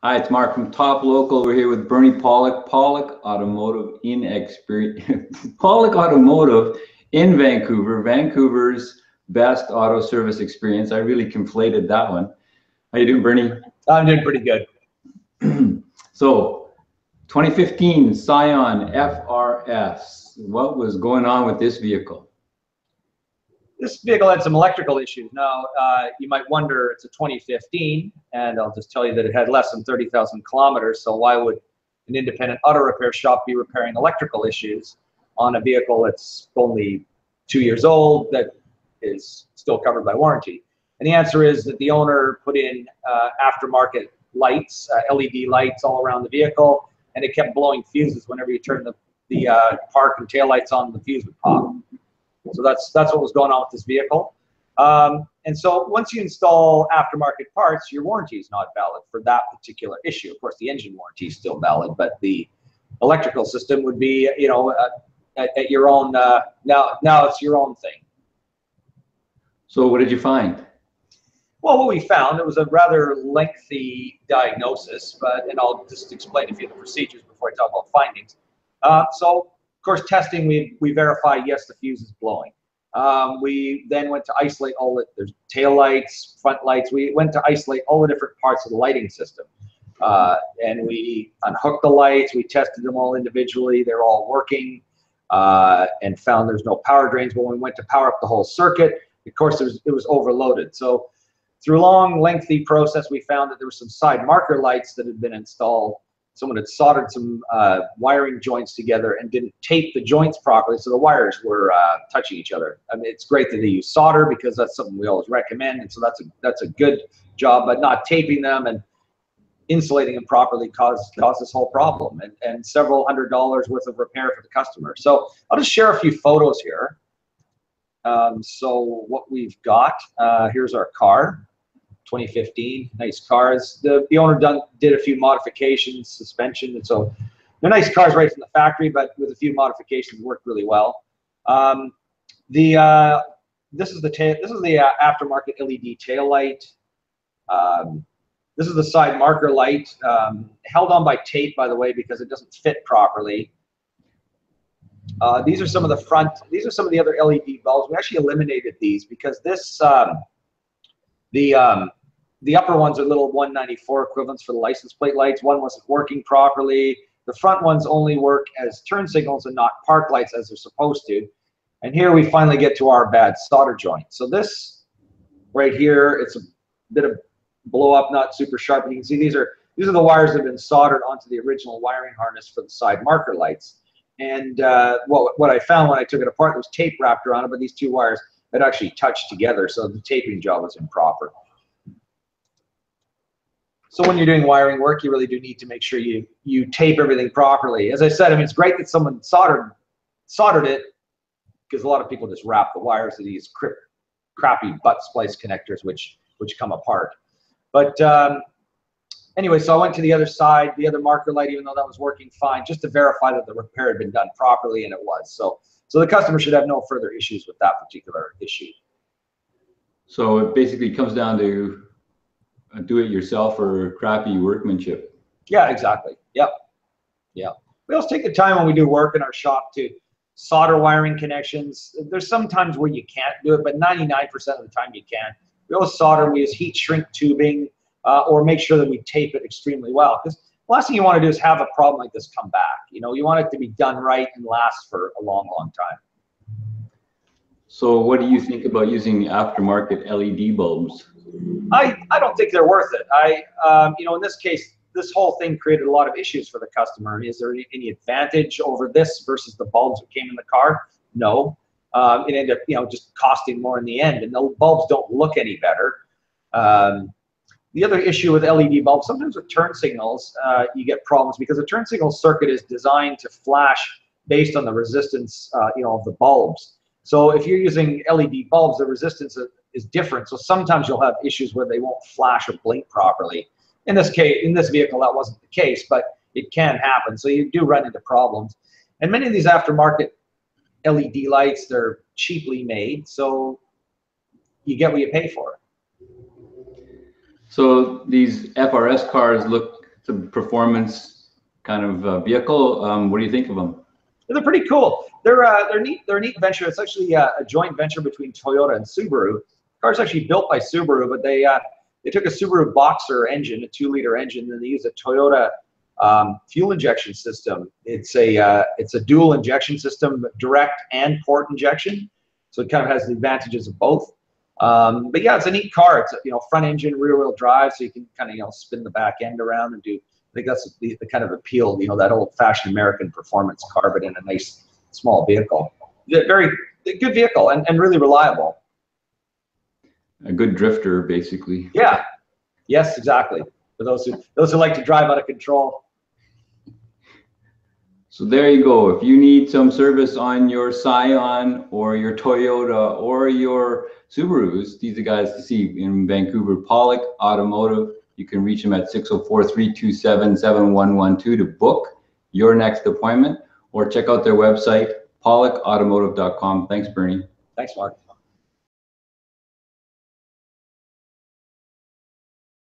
Hi, it's Mark from Top Local. We're here with Bernie Pawlik, Pawlik Automotive Pawlik Automotive in Vancouver, Vancouver's best auto service experience. I really conflated that one. How you doing, Bernie? I'm doing pretty good. So, 2015 Scion FRS. What was going on with this vehicle? This vehicle had some electrical issues. Now, you might wonder, it's a 2015, and I'll just tell you that it had less than 30,000 kilometers, so why would an independent auto repair shop be repairing electrical issues on a vehicle that's only 2 years old that is still covered by warranty? And the answer is that the owner put in aftermarket lights, LED lights all around the vehicle, and it kept blowing fuses. Whenever you turn the park and taillights on, the fuse would pop. So that's what was going on with this vehicle. And so once you install aftermarket parts, your warranty is not valid for that particular issue. Of course, the engine warranty is still valid, but the electrical system would be, you know, at your own. Now it's your own thing. So what did you find? Well, what we found, it was a rather lengthy diagnosis, and I'll just explain a few of the procedures before I talk about findings. So, of course, testing, we verify, yes, the fuse is blowing. We then went to isolate there's tail lights, front lights. We went to isolate all the different parts of the lighting system. And we unhooked the lights. We tested them all individually. They're all working, and found there's no power drains. When we went to power up the whole circuit, of course, it was overloaded. So through a long, lengthy process, we found that there were some side marker lights that had been installed. Someone had soldered some wiring joints together and didn't tape the joints properly, so the wires were touching each other. I mean, it's great that they use solder because that's something we always recommend, and so that's a good job. But not taping them and insulating them properly caused this whole problem, and several $100s worth of repair for the customer. So I'll just share a few photos here. So what we've got, here's our car. 2015, nice cars. The owner did a few modifications, suspension, and so they're nice cars right from the factory, but with a few modifications worked really well. This is the aftermarket LED tail light. This is the side marker light, held on by tape, by the way, because it doesn't fit properly. These are some of the other LED bulbs. We actually eliminated these because this the upper ones are little 194 equivalents for the license plate lights. One wasn't working properly. The front ones only work as turn signals and not park lights as they're supposed to. And here we finally get to our bad solder joint. So this right here, it's a bit of blow up, not super sharp. And you can see these are the wires that have been soldered onto the original wiring harness for the side marker lights. And what I found when I took it apart, there was tape wrapped around it, but these two wires had actually touched together, so the taping job was improper. So when you're doing wiring work, you really do need to make sure you tape everything properly. As I said, I mean, it's great that someone soldered it, because a lot of people just wrap the wires to these crappy butt splice connectors, which come apart. But anyway, so I went to the other side, the other marker light, even though that was working fine, just to verify that the repair had been done properly, and it was. So the customer should have no further issues with that particular issue. So it basically comes down to do-it-yourself or crappy workmanship. Yeah, exactly. Yep. Yeah. We also take the time when we do work in our shop to solder wiring connections. There's some times where you can't do it, but 99% of the time you can. We always solder. We use heat shrink tubing, or make sure that we tape it extremely well. Because the last thing you want to do is have a problem like this come back. You know, you want it to be done right and last for a long, long time. So what do you think about using aftermarket LED bulbs? I don't think they're worth it. You know, in this case, this whole thing created a lot of issues for the customer. Is there any advantage over this versus the bulbs that came in the car? No. It ended up, you know, just costing more in the end, and the bulbs don't look any better. The other issue with LED bulbs, sometimes with turn signals, you get problems because the turn signal circuit is designed to flash based on the resistance, you know, of the bulbs. So if you're using LED bulbs, the resistance is different. So sometimes you'll have issues where they won't flash or blink properly. In this case, in this vehicle, that wasn't the case, but it can happen. So you do run into problems. And many of these aftermarket LED lights, they're cheaply made, so you get what you pay for. So these FRS cars look It's a performance kind of vehicle. What do you think of them? They're pretty cool. They're neat. They're a neat venture. It's actually a joint venture between Toyota and Subaru. The car's actually built by Subaru, but they took a Subaru Boxer engine, a 2-liter engine, and they used a Toyota fuel injection system. It's a dual injection system, direct and port injection. So it kind of has the advantages of both. But yeah, it's a neat car. It's front engine, rear wheel drive, so you can kind of spin the back end around and do. I think that's the kind of appeal, that old-fashioned American performance car, but in a nice small vehicle. Very good vehicle and really reliable. A good drifter, basically. Yeah. Yes, exactly. For those who like to drive out of control. So there you go. If you need some service on your Scion or your Toyota or your Subarus, these are guys to see in Vancouver. Pawlik Automotive. You can reach them at 604-327-7112 to book your next appointment, or check out their website, pawlikautomotive.com. Thanks, Bernie. Thanks, Mark.